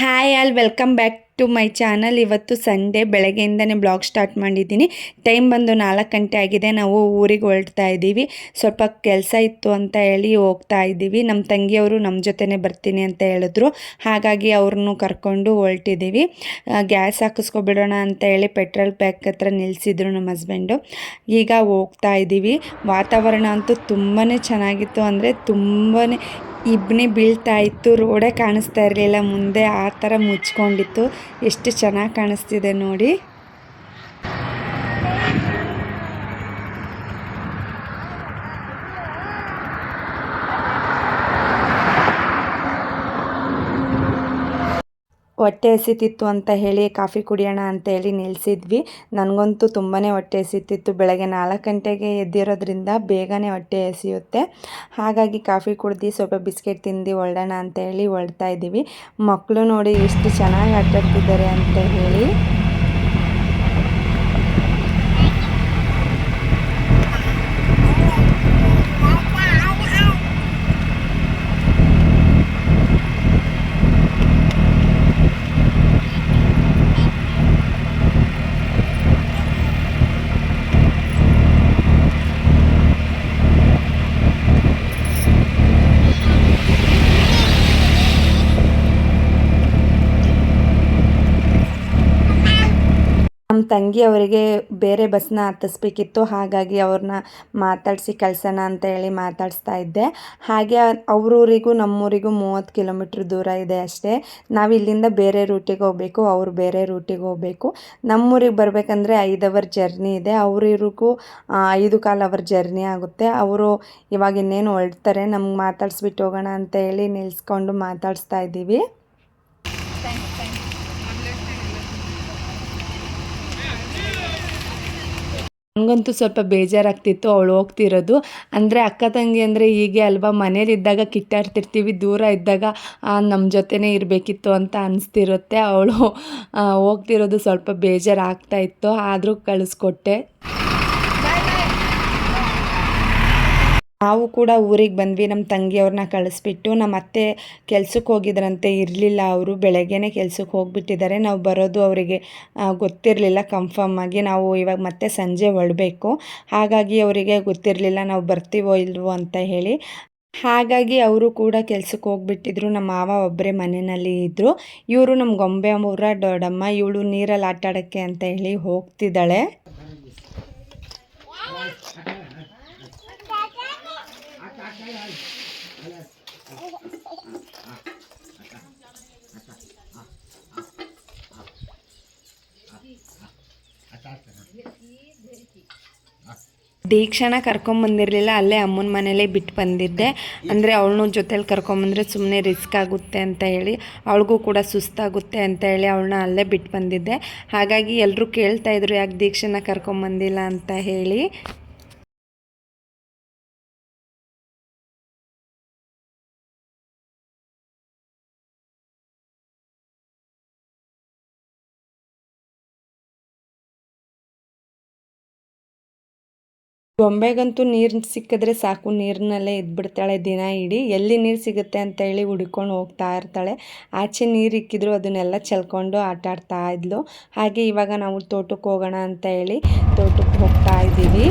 Hi all welcome back to my channel. ಇವತ್ತು Sunday ಬೆಳಗ್ಗೆಯಿಂದನೇ blog start ಮಾಡಿದ್ದೀನಿ. Time ಬಂದು 4 ಗಂಟೆ ಆಗಿದೆ. ನಾವು ಊರಿಗೆ ಹೊರಡ್ತಾ ಇದ್ದೀವಿ. ಸ್ವಲ್ಪ ಕೆಲಸ ಇತ್ತು ಅಂತ ಹೇಳಿ ಹೋಗ್ತಾ ಇದ್ದೀವಿ. ನಮ್ಮ ತಂಗಿಯವರು ನಮ್ಮ ಜೊತೆನೇ ಬರ್ತೀನಿ ಅಂತ ಹೇಳಿದ್ರು. ಹಾಗಾಗಿ ಅವ್ರನ್ನೂ ಕರ್ಕೊಂಡು ಹೊರಟಿದ್ದೀವಿ. ಗ್ಯಾಸ್ ಹಾಕಿಸ್ಕೊಬಿಡೋಣ ಅಂತ ಹೇಳಿ ಪೆಟ್ರೋಲ್ ಬ್ಯಾಂಕ್ ಹತ್ರ ನಿಲ್ಲಿಸಿದ್ರು ನಮ್ಮ ಹಸ್ಬೆಂಡು. ಈಗ ಹೋಗ್ತಾ ಇದ್ದೀವಿ. ವಾತಾವರಣ ಅಂತೂ ತುಂಬಾ ಚೆನ್ನಾಗಿತ್ತು, ಅಂದರೆ ತುಂಬಾ ಇಬ್ಬನಿ ಬೀಳ್ತಾ ಇತ್ತು. ರೋಡೇ ಕಾಣಿಸ್ತಾ ಇರಲಿಲ್ಲ ಮುಂದೆ, ಆ ಥರ ಮುಚ್ಕೊಂಡಿತ್ತು. ಎಷ್ಟು ಚೆನ್ನಾಗಿ ಕಾಣಿಸ್ತಿದೆ ನೋಡಿ. ಹೊಟ್ಟೆ ಹಸಿತಿತ್ತು ಅಂತ ಹೇಳಿ ಕಾಫಿ ಕುಡಿಯೋಣ ಅಂತ ಹೇಳಿ ನಿಲ್ಲಿಸಿದ್ವಿ. ನನಗಂತೂ ತುಂಬಾ ಹೊಟ್ಟೆ ಹಸಿತಿತ್ತು. ಬೆಳಗ್ಗೆ 4 ಗಂಟೆಗೆ ಎದ್ದಿರೋದ್ರಿಂದ ಬೇಗನೆ ಹೊಟ್ಟೆ ಹಸಿಯುತ್ತೆ. ಹಾಗಾಗಿ ಕಾಫಿ ಕುಡ್ದು ಸ್ವಲ್ಪ ಬಿಸ್ಕೆಟ್ ತಿಂದು ಹೊರಡೋಣ ಅಂತ ಹೇಳಿ ಹೊರಡ್ತಾ ಇದ್ದೀವಿ. ಮಕ್ಕಳು ನೋಡಿ ಎಷ್ಟು ಚೆನ್ನಾಗಿ ಆಟಾಡ್ತಿದ್ದಾರೆ ಅಂತ ಹೇಳಿ. ನಮ್ಮ ತಂಗಿ ಅವರಿಗೆ ಬೇರೆ ಬಸ್ನ ಹತ್ತಿಸ್ಬೇಕಿತ್ತು. ಹಾಗಾಗಿ ಅವ್ರನ್ನ ಮಾತಾಡಿಸಿ ಕಳ್ಸೋಣ ಅಂತ ಹೇಳಿ ಮಾತಾಡಿಸ್ತಾ ಇದ್ದೆ. ಹಾಗೆ ಅವ್ರೂರಿಗೂ ನಮ್ಮೂರಿಗೂ 30 ಕಿಲೋಮೀಟ್ರ್ ದೂರ ಇದೆ ಅಷ್ಟೇ. ನಾವು ಇಲ್ಲಿಂದ ಬೇರೆ ರೂಟಿಗೆ ಹೋಗಬೇಕು, ಅವರು ಬೇರೆ ರೂಟಿಗೆ ಹೋಗಬೇಕು. ನಮ್ಮೂರಿಗೆ ಬರಬೇಕಂದ್ರೆ 5 ಅವರ್ ಜರ್ನಿ ಇದೆ. ಅವರಿಗೂ 5 ಅವರ್ ಜರ್ನಿ ಆಗುತ್ತೆ. ಅವರು ಇವಾಗ ಇನ್ನೇನು ಹೊರಡ್ತಾರೆ. ನಮ್ಗೆ ಮಾತಾಡಿಸ್ಬಿಟ್ಟು ಹೋಗೋಣ ಅಂತ ಹೇಳಿ ನಿಲ್ಲಿಸ್ಕೊಂಡು ಮಾತಾಡಿಸ್ತಾ ಇದ್ದೀವಿ. ನನಗಂತೂ ಸ್ವಲ್ಪ ಬೇಜಾರಾಗ್ತಿತ್ತು ಅವಳು ಹೋಗ್ತಿರೋದು. ಅಂದರೆ ಅಕ್ಕ ತಂಗಿ ಅಂದರೆ ಹೀಗೆ ಅಲ್ವಾ, ಮನೇಲಿದ್ದಾಗ ಕಿತ್ತಾಡ್ತಿರ್ತೀವಿ, ದೂರ ಇದ್ದಾಗ ನಮ್ಮ ಜೊತೆನೇ ಇರಬೇಕಿತ್ತು ಅಂತ ಅನಿಸ್ತಿರುತ್ತೆ. ಅವಳು ಹೋಗ್ತಿರೋದು ಸ್ವಲ್ಪ ಬೇಜಾರಾಗ್ತಾಯಿತ್ತು, ಆದರೂ ಕಳಿಸ್ಕೊಟ್ಟೆ. ನಾವು ಕೂಡ ಊರಿಗೆ ಬಂದ್ವಿ. ನಮ್ಮ ತಂಗಿಯವ್ರನ್ನ ಕಳಿಸ್ಬಿಟ್ಟು. ನಮ್ಮ ಅತ್ತೆ ಕೆಲ್ಸಕ್ಕೆ ಹೋಗಿದ್ರಂತೆ, ಇರಲಿಲ್ಲ ಅವರು. ಬೆಳಗ್ಗೆನೇ ಕೆಲ್ಸಕ್ಕೆ ಹೋಗಿಬಿಟ್ಟಿದ್ದಾರೆ. ನಾವು ಬರೋದು ಅವರಿಗೆ ಗೊತ್ತಿರಲಿಲ್ಲ ಕನ್ಫರ್ಮ್ ಆಗಿ. ನಾವು ಇವಾಗ ಮತ್ತೆ ಸಂಜೆ ಹೊರಡಬೇಕು. ಹಾಗಾಗಿ ಅವರಿಗೆ ಗೊತ್ತಿರಲಿಲ್ಲ ನಾವು ಬರ್ತೀವೋ ಇಲ್ವೋ ಅಂತ ಹೇಳಿ. ಹಾಗಾಗಿ ಅವರು ಕೂಡ ಕೆಲ್ಸಕ್ಕೆ ಹೋಗ್ಬಿಟ್ಟಿದ್ರು. ನಮ್ಮ ಮಾವ ಒಬ್ಬರೇ ಮನೆಯಲ್ಲಿ ಇದ್ದರು. ಇವರು ನಮ್ಮ ಗೊಂಬೆ ಅವರ ದೊಡ್ಡಮ್ಮ. ಇವಳು ನೀರಲ್ಲಿ ಆಟ ಆಡೋಕ್ಕೆ ಅಂತ ಹೇಳಿ ಹೋಗ್ತಿದ್ದಾಳೆ. ದೀಕ್ಷಾನ ಕರ್ಕೊಂಬಂದಿರಲಿಲ್ಲ, ಅಲ್ಲೇ ಅಮ್ಮನ ಮನೇಲೇ ಬಿಟ್ಟು ಬಂದಿದ್ದೆ. ಅಂದರೆ ಅವಳನ್ನೂ ಜೊತೇಲಿ ಕರ್ಕೊಂಬಂದರೆ ಸುಮ್ಮನೆ ರಿಸ್ಕ್ ಆಗುತ್ತೆ ಅಂತ ಹೇಳಿ, ಅವಳಿಗೂ ಕೂಡ ಸುಸ್ತಾಗುತ್ತೆ ಅಂತ ಹೇಳಿ ಅವಳನ್ನ ಅಲ್ಲೇ ಬಿಟ್ಟು ಬಂದಿದ್ದೆ. ಹಾಗಾಗಿ ಎಲ್ಲರೂ ಕೇಳ್ತಾಯಿದ್ರು ಯಾಕೆ ದೀಕ್ಷಾನ ಕರ್ಕೊಂಬಂದಿಲ್ಲ ಅಂತ ಹೇಳಿ. ಗೊಂಬೆಗಂತೂ ನೀರು ಸಿಕ್ಕಿದ್ರೆ ಸಾಕು, ನೀರಿನಲ್ಲೇ ಇದ್ಬಿಡ್ತಾಳೆ ದಿನ ಇಡೀ. ಎಲ್ಲಿ ನೀರು ಸಿಗುತ್ತೆ ಅಂತ ಹೇಳಿ ಹುಡ್ಕೊಂಡು ಹೋಗ್ತಾ ಇರ್ತಾಳೆ. ಆಚೆ ನೀರು ಇಕ್ಕಿದ್ರು ಅದನ್ನೆಲ್ಲ ಚೆಲ್ಕೊಂಡು ಆಟ ಆಡ್ತಾ ಇದ್ಲು. ಹಾಗೆ ಇವಾಗ ನಾವು ತೋಟಕ್ಕೆ ಹೋಗೋಣ ಅಂತ ಹೇಳಿ ತೋಟಕ್ಕೆ ಹೋಗ್ತಾ ಇದ್ದೀವಿ.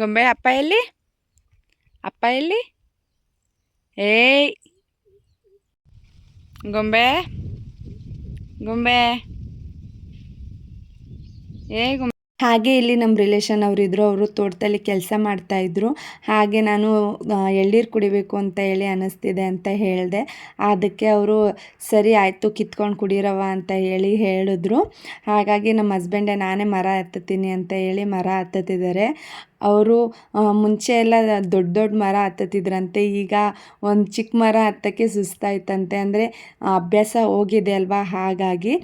ಗೊಂಬೆ ಅಪ್ಪ ಎಲ್ಲಿ? ಅಪ್ಪ ಎಲ್ಲಿ? ಏಯ್ ಗೊಂಬೆ, ಗೊಂಬೆ, ಏ ಗೊಂಬೆ. ಹಾಗೆ ಇಲ್ಲಿ ನಮ್ಮ ರಿಲೇಷನ್ ಅವರಿದ್ದರು, ಅವರು ತೋಟದಲ್ಲಿ ಕೆಲಸ ಮಾಡ್ತಾಯಿದ್ರು. ಹಾಗೆ ನಾನು ಎಳ್ನೀರು ಕುಡಿಬೇಕು ಅಂತ ಹೇಳಿ ಅನ್ನಿಸ್ತಿದೆ ಅಂತ ಹೇಳಿದೆ. ಅದಕ್ಕೆ ಅವರು ಸರಿ ಆಯಿತು ಕಿತ್ಕೊಂಡು ಕುಡೀರವ ಅಂತ ಹೇಳಿ ಹೇಳಿದ್ರು. ಹಾಗಾಗಿ ನಮ್ಮ ಹಸ್ಬೆಂಡೇ ನಾನೇ ಮರ ಹತ್ತುತ್ತೀನಿ ಅಂತ ಹೇಳಿ ಮರ ಹತ್ತುತ್ತಿದ್ದಾರೆ. ಅವರು ಮುಂಚೆ ಎಲ್ಲ ದೊಡ್ಡ ದೊಡ್ಡ ಮರ ಹತ್ತುತ್ತಿದ್ರಂತೆ, ಈಗ ಒಂದು ಚಿಕ್ಕ ಮರ ಹತ್ತೋಕ್ಕೆ ಸುಸ್ತಾಯ್ತಂತೆ. ಅಂದರೆ ಅಭ್ಯಾಸ ಹೋಗಿದೆ ಅಲ್ವಾ, ಹಾಗಾಗಿ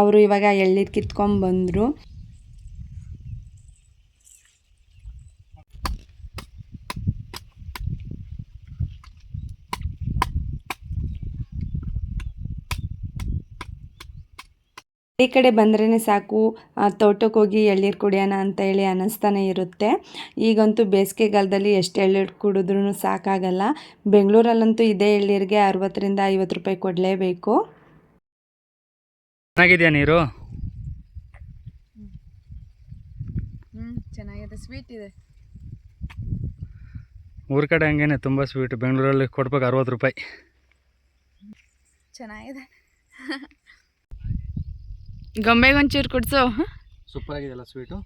ಅವರು ಇವಾಗ ಎಳ್ನೀರು ಕಿತ್ಕೊಂಡ್ಬಂದರು. ಈ ಕಡೆ ಬಂದ್ರೇ ಸಾಕು, ತೋಟಕ್ಕೆ ಹೋಗಿ ಎಳ್ನೀರು ಕುಡಿಯೋಣ ಅಂತ ಹೇಳಿ ಅನ್ನಿಸ್ತಾನೆ ಇರುತ್ತೆ. ಈಗಂತೂ ಬೇಸಿಗೆಗಾಲದಲ್ಲಿ ಎಷ್ಟು ಎಳ್ನೀರು ಕುಡಿದ್ರೂ ಸಾಕಾಗಲ್ಲ. ಬೆಂಗಳೂರಲ್ಲಂತೂ ಇದೇ ಎಳ್ನೀರಿಗೆ 60ರಿಂದ 50 ರೂಪಾಯಿ ಕೊಡಲೇಬೇಕು. ಚೆನ್ನಾಗಿದೆಯಾ ನೀರು? ಚೆನ್ನಾಗಿದೆ, ಸ್ವೀಟ್ ಇದೆ. ಊರ ಕಡೆ ಹಂಗೇನೆ ತುಂಬ ಸ್ವೀಟ್. ಬೆಂಗಳೂರಲ್ಲಿ ಕೊಡ್ಬೇಕು 60 ರೂಪಾಯಿ. ಚೆನ್ನಾಗಿದೆ. ಗೊಂಬೆಗೆ ಒಂಚೂರು ಕೊಡ್ಸು. ಸೂಪರ್ ಆಗಿದೆಲ್ಲ ಸ್ವೀಟು.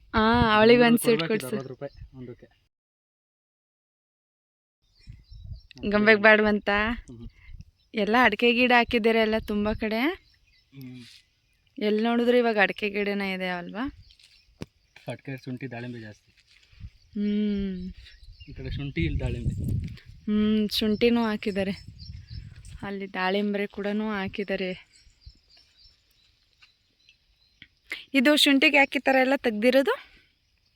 ಅವಳಿಗೆ ಒಂದು ಸ್ವೀಟ್ ಕೊಡ್ಸು. 60 ರೂಪಾಯಿ ಒಂದಕ್ಕೆ. ಗೊಂಬೆಗೆ ಬೇಡವಂತ ಎಲ್ಲ ಅಡಿಕೆ ಗಿಡ ಹಾಕಿದ್ದಾರೆ ಎಲ್ಲ ತುಂಬ ಕಡೆ. ಎಲ್ಲಿ ನೋಡಿದ್ರು ಇವಾಗ ಅಡಿಕೆ ಗಿಡನೇ ಇದೆ ಅಲ್ವಾ. ಅಡಿಕೆ, ಶುಂಠಿ, ದಾಳಿಂಬೆ ಜಾಸ್ತಿ. ಈ ಕಡೆ ಶುಂಠಿ, ಇಲ್ಲಿ ದಾಳಿಂಬೆ. ಶುಂಠಿನೂ ಹಾಕಿದ್ದಾರೆ, ಅಲ್ಲಿ ದಾಳಿಂಬೆ ಕೂಡ ಹಾಕಿದ್ದಾರೆ. ಇದು ಶುಂಠಿಗೆ ಹಾಕಿತಾರೆ ಎಲ್ಲ ತೆಗ್ದಿರೋದು.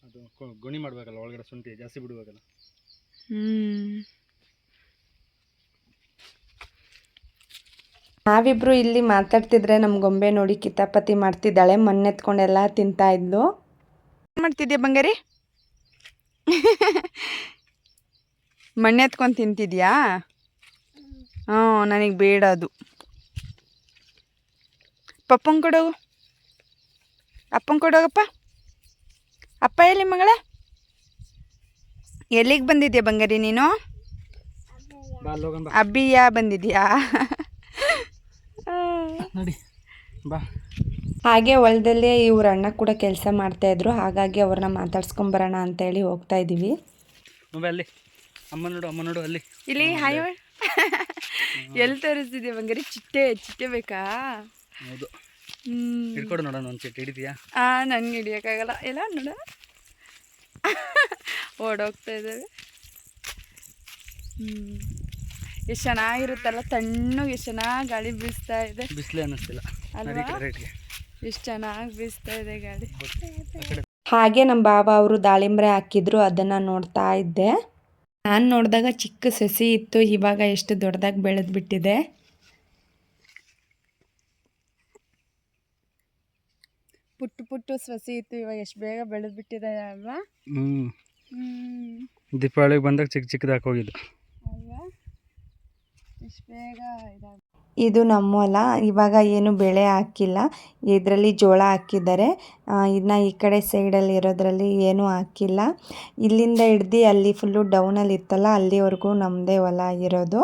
ಅದು ಗುಣಿ ಮಾಡಬೇಕಲ್ಲ, ಒಳಗಡೆ ಶುಂಠಿ ಜಾಸ್ತಿ ಬಿಡಬೇಕಲ್ಲ. ನಾವಿಬ್ರು ಇಲ್ಲಿ ಮಾತಾಡ್ತಿದ್ರೆ ನಮ್ಮ ಗೊಂಬೆ ನೋಡಿ ಕಿತಾಪತಿ ಮಾಡ್ತಿದ್ದಾಳೆ. ಮಣ್ಣೆತ್ಕೊಂಡೆಲ್ಲ ತಿಂತಾ ಇದ್ಲು. ಏನು ಮಾಡ್ತಿದ್ಯಾ ಬಂಗಾರಿ? ಮಣ್ಣೆತ್ಕೊಂಡು ತಿಂತಿದ್ಯಾ? ನನಗೆ ಬೇಡ ಅದು. ಪಪ್ಪಂಗೆ ಕೊಡೋಗು, ಅಪ್ಪಂಗೆ ಕೊಡೋಗಪ್ಪ. ಅಪ್ಪ ಎಲ್ಲಿ ಮಗಳ? ಎಲ್ಲಿಗೆ ಬಂದಿದ್ಯಾ ಬಂಗಾರಿ ನೀನು? ಅಬ್ಬಿಯಾ ಬಂದಿದ್ಯಾ? ನೋಡಿ ಬಾ. ಹಾಗೆ ಹೊಲದಲ್ಲೇ ಇವ್ರ ಅಣ್ಣ ಕೂಡ ಕೆಲಸ ಮಾಡ್ತಾಯಿದ್ರು, ಹಾಗಾಗಿ ಅವ್ರನ್ನ ಮಾತಾಡ್ಸ್ಕೊಂಬರೋಣ ಅಂತೇಳಿ ಹೋಗ್ತಾ ಇದ್ದೀವಿ. ಅಲ್ಲಿ ಅಮ್ಮ ನೋಡು, ಅಮ್ಮ ನೋಡು ಅಲ್ಲಿ. ಇಲ್ಲಿ ಹಾಯ್ ಎಲ್ಲಿ ತೋರಿಸ್ತಿದ್ಯಾ ಬಂಗಾರಿ? ಚಿಟ್ಟೆ ಬೇಕಾ? ಹೌದು. ಹಿಡ್ಕೊಡು ನೋಡೋಣ, ಒಂದು ಚಿಟ್ಟೆ ಹಿಡಿದೀಯಾ? ನನಗೆ ಹಿಡಿಯೋಕ್ಕಾಗಲ್ಲ. ಎಲ್ಲ ನೋಡ ಓಡೋಗ್ತಾ ಇದ್ದಾವೆ. ಎಷ್ಟು ಚೆನ್ನಾಗಿರುತ್ತಲ್ಲ, ತಣ್ಣಗೆ ಎಷ್ಟು ಚೆನ್ನಾಗಿ ಗಾಳಿ ಬೀಸ್ತಾ ಇದೆ. ಬಿಸಿಲೇ ಅನ್ನಿಸ್ತಿಲ್ಲ ಅಲ್ವಾ? ಎಷ್ಟು ಚೆನ್ನಾಗಿ ಬೀಸ್ತಾ ಇದೆ ಗಾಳಿ. ಹಾಗೆ ನಮ್ಮ ಬಾಬಾ ಅವರು ದಾಳಿಂಬ್ರೆ ಹಾಕಿದ್ರು, ಅದನ್ನು ನೋಡ್ತಾ ಇದ್ದೆ. ನಾನು ನೋಡಿದಾಗ ಚಿಕ್ಕ ಸಸಿ ಇತ್ತು, ಇವಾಗ ಎಷ್ಟು ದೊಡ್ಡದಾಗಿ ಬೆಳೆದ್ಬಿಟ್ಟಿದೆ. ಪುಟ್ಟು ಸಸಿ ಇತ್ತು, ಇವಾಗ ಎಷ್ಟು ಬೇಗ ಬೆಳೆದ್ಬಿಟ್ಟಿದೆ ಅಲ್ವಾ? ದೀಪಾವಳಿಗೆ ಬಂದಾಗ ಚಿಕ್ಕದಾಗಿ ಹೋಗಿದ್ದು ಅಲ್ವಾ? ಎಷ್ಟು ಬೇಗ ಇದು ನಮ್ಮ ಹೊಲ. ಇವಾಗ ಏನು ಬೆಳೆ ಹಾಕಿಲ್ಲ, ಇದರಲ್ಲಿ ಜೋಳ ಹಾಕಿದ್ದಾರೆ. ಇನ್ನು ಈ ಕಡೆ ಸೈಡಲ್ಲಿ ಇರೋದ್ರಲ್ಲಿ ಏನೂ ಹಾಕಿಲ್ಲ. ಇಲ್ಲಿಂದ ಹಿಡ್ದು ಅಲ್ಲಿ ಫುಲ್ಲು ಡೌನಲ್ಲಿ ಇತ್ತಲ್ಲ, ಅಲ್ಲಿವರೆಗೂ ನಮ್ಮದೇ ಹೊಲ ಇರೋದು.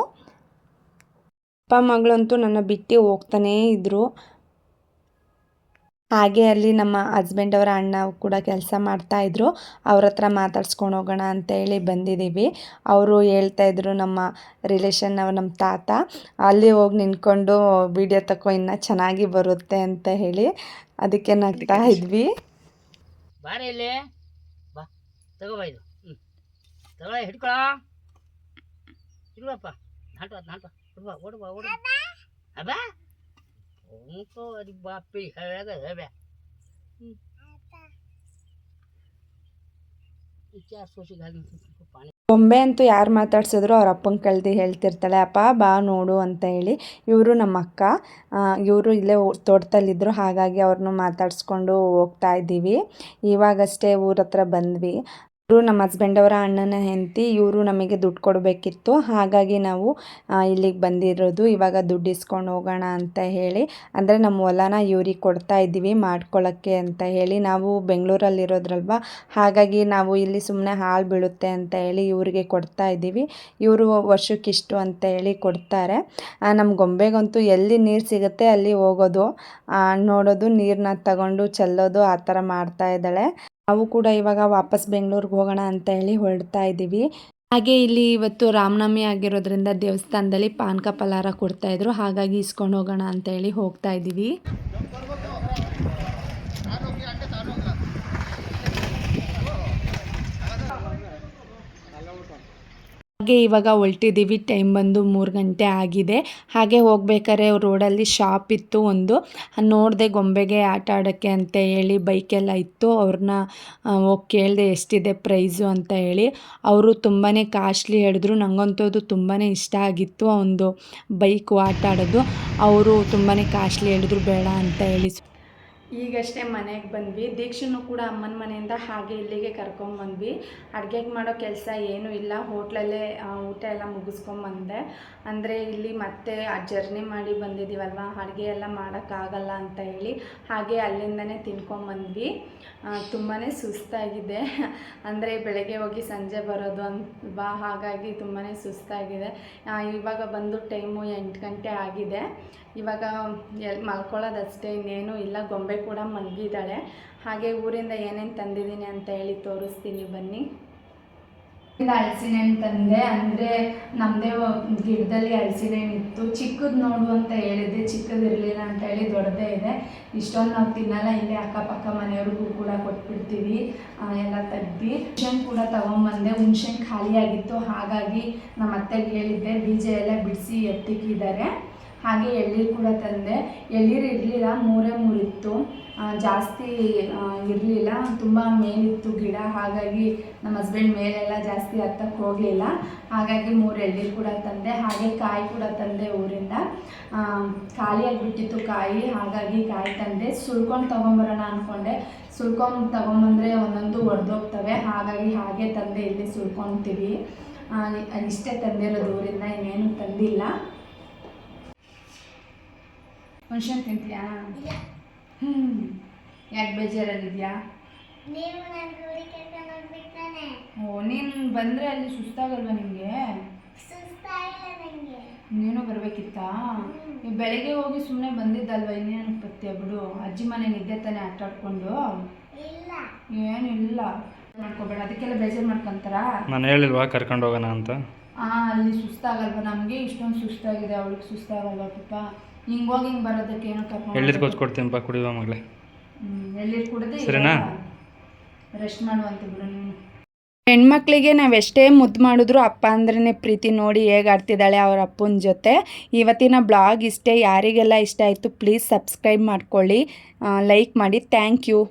ಅಪ್ಪ ಮಗಳಂತೂ ನನ್ನ ಬಿಟ್ಟು ಹೋಗ್ತಾನೇ ಇದ್ದರು. ಹಾಗೆ ಅಲ್ಲಿ ನಮ್ಮ ಹಸ್ಬೆಂಡ್ ಅವರ ಅಣ್ಣ ಕೂಡ ಕೆಲಸ ಮಾಡ್ತಾಯಿದ್ರು, ಅವ್ರ ಹತ್ರ ಮಾತಾಡ್ಸ್ಕೊಂಡು ಹೋಗೋಣ ಅಂತೇಳಿ ಬಂದಿದ್ದೀವಿ. ಅವರು ಹೇಳ್ತಾಯಿದ್ರು, ನಮ್ಮ ರಿಲೇಷನ್ ನಮ್ಮ ತಾತ, ಅಲ್ಲಿ ಹೋಗಿ ನಿಂತ್ಕೊಂಡು ವಿಡಿಯೋ ತಗೋ ಇನ್ನೂ ಚೆನ್ನಾಗಿ ಬರುತ್ತೆ ಅಂತ ಹೇಳಿ, ಅದಕ್ಕೆ ನಗ್ತಾ ಇದ್ವಿ. ಬಾರೆ ಇಲ್ಲಿ ಬಾ, ತಗೋಬಾ ಇದು. ತಗೊಳ, ಹಿಡ್ಕೊಳ, ಇಲ್ವಪ್ಪ, ನಾಟ ಓಡುಬಾ ಅಬ್ಬಾ. उनको अरे बाप पे है बे क्या सोची गाल में पानी. ಗೊಂಬೆ ಅಂತೂ ಯಾರು ಮಾತಾಡ್ಸಿದ್ರು ಅವ್ರ ಅಪ್ಪನ ಕಳ್ದು ಹೇಳ್ತಿರ್ತಾಳೆ, ಅಪ್ಪ ಬಾ ನೋಡು ಅಂತ ಹೇಳಿ. ಇವರು ನಮ್ಮ ಅಕ್ಕ, ಇವರು ಇಲ್ಲೇ ತೋಟದಲ್ಲಿದ್ದರು, ಹಾಗಾಗಿ ಅವ್ರನ್ನೂ ಮಾತಾಡಿಸ್ಕೊಂಡು ಹೋಗ್ತಾ ಇದ್ದೀವಿ. ಇವಾಗಷ್ಟೇ ಊರ ಹತ್ರ ಬಂದ್ವಿ. ಇವರು ನಮ್ಮ ಹಸ್ಬೆಂಡ್ ಅವರ ಅಣ್ಣನ ಹೆಂಡತಿ, ಇವರು ನಮಗೆ ದುಡ್ಡು ಕೊಡಬೇಕಿತ್ತು, ಹಾಗಾಗಿ ನಾವು ಇಲ್ಲಿಗೆ ಬಂದಿರೋದು. ಇವಾಗ ದುಡ್ಡು ಇಸ್ಕೊಂಡು ಹೋಗೋಣ ಅಂತ ಹೇಳಿ, ಅಂದರೆ ನಮ್ಮ ಹೊಲನ ಇವ್ರಿಗೆ ಕೊಡ್ತಾ ಇದ್ದೀವಿ ಮಾಡ್ಕೊಳ್ಳೋಕ್ಕೆ ಅಂತ ಹೇಳಿ. ನಾವು ಬೆಂಗಳೂರಲ್ಲಿರೋದ್ರಲ್ವ, ಹಾಗಾಗಿ ನಾವು ಇಲ್ಲಿ ಸುಮ್ಮನೆ ಹಾಳು ಬೀಳುತ್ತೆ ಅಂತ ಹೇಳಿ ಇವರಿಗೆ ಕೊಡ್ತಾ ಇದ್ದೀವಿ. ಇವರು ವರ್ಷಕ್ಕಿಷ್ಟು ಅಂತ ಹೇಳಿ ಕೊಡ್ತಾರೆ. ನಮ್ಮ ಗೊಂಬೆಗಂತೂ ಎಲ್ಲಿ ನೀರು ಸಿಗುತ್ತೆ ಅಲ್ಲಿ ಹೋಗೋದು, ನೋಡೋದು, ನೀರನ್ನ ತಗೊಂಡು ಚೆಲ್ಲೋದು, ಆ ಥರ ಮಾಡ್ತಾ ಇದ್ದಾಳೆ. ನಾವು ಕೂಡ ಇವಾಗ ವಾಪಸ್ ಬೆಂಗಳೂರಿಗೆ ಹೋಗೋಣ ಅಂತ ಹೇಳಿ ಹೊರಡ್ತಾ ಇದ್ದೀವಿ. ಹಾಗೆ ಇಲ್ಲಿ ಇವತ್ತು ರಾಮನವಮಿ ಆಗಿರೋದ್ರಿಂದ ದೇವಸ್ಥಾನದಲ್ಲಿ ಪಾನಕ ಪಲಾರ ಕೊಡ್ತಾಯಿದ್ರು, ಹಾಗಾಗಿ ಇಸ್ಕೊಂಡು ಹೋಗೋಣ ಅಂತ ಹೇಳಿ ಹೋಗ್ತಾ ಇದ್ದೀವಿ. ಹಾಗೆ ಇವಾಗ ಹೊರಟಿದ್ದೀವಿ. ಟೈಮ್ ಬಂದು 3 ಗಂಟೆ ಆಗಿದೆ. ಹಾಗೆ ಹೋಗ್ಬೇಕಾದ್ರೆ ರೋಡಲ್ಲಿ ಶಾಪ್ ಇತ್ತು ಒಂದು, ನೋಡಿದೆ ಗೊಂಬೆಗೆ ಆಟ ಆಡೋಕ್ಕೆ ಅಂತ ಹೇಳಿ ಬೈಕೆಲ್ಲ ಇತ್ತು. ಅವ್ರನ್ನ ಹೋಗಿ ಕೇಳಿದೆ ಎಷ್ಟಿದೆ ಪ್ರೈಸು ಅಂತ ಹೇಳಿ. ಅವರು ತುಂಬಾ ಕಾಸ್ಟ್ಲಿ ಹೇಳಿದ್ರು. ನನಗಂತೂ ಅದು ತುಂಬಾ ಇಷ್ಟ ಆಗಿತ್ತು ಒಂದು ಬೈಕು ಆಟ ಆಡೋದು. ಅವರು ತುಂಬಾ ಕಾಸ್ಟ್ಲಿ ಹೇಳಿದ್ರು, ಬೇಡ ಅಂತ ಹೇಳಿ. ಈಗಷ್ಟೇ ಮನೆಗೆ ಬಂದ್ವಿ. ದೀಕ್ಷನು ಕೂಡ ಅಮ್ಮನ ಮನೆಯಿಂದ ಹಾಗೆ ಇಲ್ಲಿಗೆ ಕರ್ಕೊಂಬಂದ್ವಿ. ಅಡುಗೆಗೆ ಮಾಡೋ ಕೆಲಸ ಏನೂ ಇಲ್ಲ, ಹೋಟ್ಲಲ್ಲೇ ಊಟ ಎಲ್ಲ ಮುಗಿಸ್ಕೊಂಬಂದೆ. ಅಂದರೆ ಇಲ್ಲಿ ಮತ್ತೆ ಜರ್ನಿ ಮಾಡಿ ಬಂದಿದ್ದೀವಲ್ವ, ಅಡುಗೆ ಎಲ್ಲ ಮಾಡೋಕ್ಕಾಗಲ್ಲ ಅಂತ ಹೇಳಿ ಹಾಗೆ ಅಲ್ಲಿಂದನೇ ತಿನ್ಕೊಂಬಂದ್ವಿ. ತುಂಬಾ ಸುಸ್ತಾಗಿದೆ. ಅಂದರೆ ಬೆಳಗ್ಗೆ ಹೋಗಿ ಸಂಜೆ ಬರೋದು ಅಲ್ವಾ, ಹಾಗಾಗಿ ತುಂಬಾ ಸುಸ್ತಾಗಿದೆ. ಇವಾಗ ಬಂದು ಟೈಮು 8 ಗಂಟೆ ಆಗಿದೆ. ಇವಾಗ ಮಲ್ಕೊಳ್ಳೋದಷ್ಟೇ, ಇನ್ನೇನು ಇಲ್ಲ. ಗೊಂಬೆ ಕೂಡ ಮಲಗಿದ್ದಾಳೆ. ಹಾಗೆ ಊರಿಂದ ಏನೇನು ತಂದಿದ್ದೀನಿ ಅಂತ ಹೇಳಿ ತೋರಿಸ್ತೀನಿ ಬನ್ನಿ. ಹಲಸಿನ ಹಣ್ಣು ತಂದೆ, ಅಂದರೆ ನಮ್ಮದೇ ಗಿಡದಲ್ಲಿ ಹಲಸಿನ ಹಣ್ಣು ಇತ್ತು. ಚಿಕ್ಕದು ನೋಡು ಅಂತ ಹೇಳಿದ್ದೆ, ಚಿಕ್ಕದು ಇರಲಿಲ್ಲ ಅಂತ ಹೇಳಿ ದೊಡ್ಡದೇ ಇದೆ. ಇಷ್ಟೊಂದು ನಾವು ತಿನ್ನಲ್ಲ, ಇಲ್ಲೇ ಅಕ್ಕಪಕ್ಕ ಮನೆಯವ್ರಿಗೂ ಕೂಡ ಕೊಟ್ಬಿಡ್ತೀವಿ ಎಲ್ಲ ತೆಗ್ದು. ಹುಣ್ಸೆಹಣ್ಣು ಕೂಡ ತೊಗೊಂಬಂದೆ. ಹುಣ್ಸೆಹಣ್ಣು ಖಾಲಿಯಾಗಿತ್ತು, ಹಾಗಾಗಿ ನಮ್ಮ ಅತ್ತೆಗೆ ಹೇಳಿದ್ದೆ, ಬೀಜ ಎಲ್ಲ ಬಿಡಿಸಿ ಎತ್ತಿಕ್ಕಿದ್ದಾರೆ. ಹಾಗೆ ಎಳ್ಳೀರು ಕೂಡ ತಂದೆ. ಎಳ್ಳೀರು ಇರಲಿಲ್ಲ, 3 ಇತ್ತು, ಜಾಸ್ತಿ ಇರಲಿಲ್ಲ. ತುಂಬ ಮೇಲಿತ್ತು ಗಿಡ, ಹಾಗಾಗಿ ನಮ್ಮ ಹಸ್ಬೆಂಡ್ ಮೇಲೆಲ್ಲ ಜಾಸ್ತಿ ಹತ್ತಕ್ಕೆ ಹೋಗಲಿಲ್ಲ. ಹಾಗಾಗಿ 3 ಎಳ್ಳೀರು ಕೂಡ ತಂದೆ. ಹಾಗೆ ಕಾಯಿ ಕೂಡ ತಂದೆ ಊರಿಂದ. ಖಾಲಿಯಾಗಿಬಿಟ್ಟಿತ್ತು ಕಾಯಿ, ಹಾಗಾಗಿ ಕಾಯಿ ತಂದೆ. ಸುಲ್ಕೊಂಡು ತೊಗೊಂಬರೋಣ ಅಂದ್ಕೊಂಡೆ. ಸುಲ್ಕೊಂಡು ತೊಗೊಂಬಂದರೆ ಒಂದೊಂದು ಒಡೆದೋಗ್ತವೆ, ಹಾಗಾಗಿ ಹಾಗೆ ತಂದೆ ಇಲ್ಲಿ ಸುಲ್ಕೊತೀವಿ. ಇಷ್ಟೇ ತಂದಿರೋದು ಊರಿಂದ, ಇನ್ನೇನು ತಂದಿಲ್ಲ. ಹುಣ್ಸೆಹಣ್ಣು ತಿಂತೀಯಾ? ಯಾಕೆ ಬೇಜಾರಲ್ಲಿದ್ಯಾ? ಓ, ನೀನು ಬಂದರೆ ಅಲ್ಲಿ ಸುಸ್ತಾಗಲ್ವಾ ನಿಮಗೆ? ನೀನು ಬರಬೇಕಿತ್ತಾ? ನೀವು ಬೆಳಗ್ಗೆ ಹೋಗಿ ಸುಮ್ಮನೆ ಬಂದಿದ್ದಲ್ವ, ಇನ್ನೇನು ಬರ್ತೀಯ ಬಿಡು. ಅಜ್ಜಿ ಮನೆ ನಿದ್ದೆ ತಾನೇ ಆಟ ಆಡ್ಕೊಂಡು? ಏನಿಲ್ಲ, ಮಾಡ್ಕೋಬೇಡ, ಅದಕ್ಕೆಲ್ಲ ಬೇಜಾರು ಮಾಡ್ಕೊಂತಾರ. ನಾನು ಹೇಳಿಲ್ವಾ ಕರ್ಕೊಂಡು ಹೋಗೋಣ ಅಂತ? ಅಲ್ಲಿ ಸುಸ್ತಾಗಲ್ವ? ನಮಗೆ ಇಷ್ಟೊಂದು ಸುಸ್ತಾಗಿದೆ, ಅವಳಿಗೆ ಸುಸ್ತಾಗಲ್ವ ಪಾಪ? ಹಿಂಗೋಗಿ ಹಿಂಗೆ ಬರೋದಕ್ಕೆ ಏನೋ ಕರ್ಕೊಂಡು ಎಳ್ಳೀರು ಕೊಚ್ಕೊಡ್ತೀನಪ್ಪ, ಕುಡಿಯುವ ಮಗಳೇ. ಎಳ್ಳೀರು ಕುಡಿದು ಸರಿನಾ? ರೆಸ್ಟ್ ಮಾಡುವಂತ ಬಿಡು ನೀನು. ಹೆಣ್ಮಕ್ಳಿಗೆ ನಾವು ಎಷ್ಟೇ ಮುದ್ದು ಮಾಡಿದ್ರು ಅಪ್ಪ ಅಂದ್ರೇ ಪ್ರೀತಿ. ನೋಡಿ ಹೇಗೆ ಆಡ್ತಿದ್ದಾಳೆ ಅವ್ರ ಅಪ್ಪನ ಜೊತೆ. ಇವತ್ತಿನ ಬ್ಲಾಗ್ ಇಷ್ಟೇ. ಯಾರಿಗೆಲ್ಲ ಇಷ್ಟ ಆಯಿತು ಪ್ಲೀಸ್ ಸಬ್ಸ್ಕ್ರೈಬ್ ಮಾಡ್ಕೊಳ್ಳಿ, ಲೈಕ್ ಮಾಡಿ. Thank you.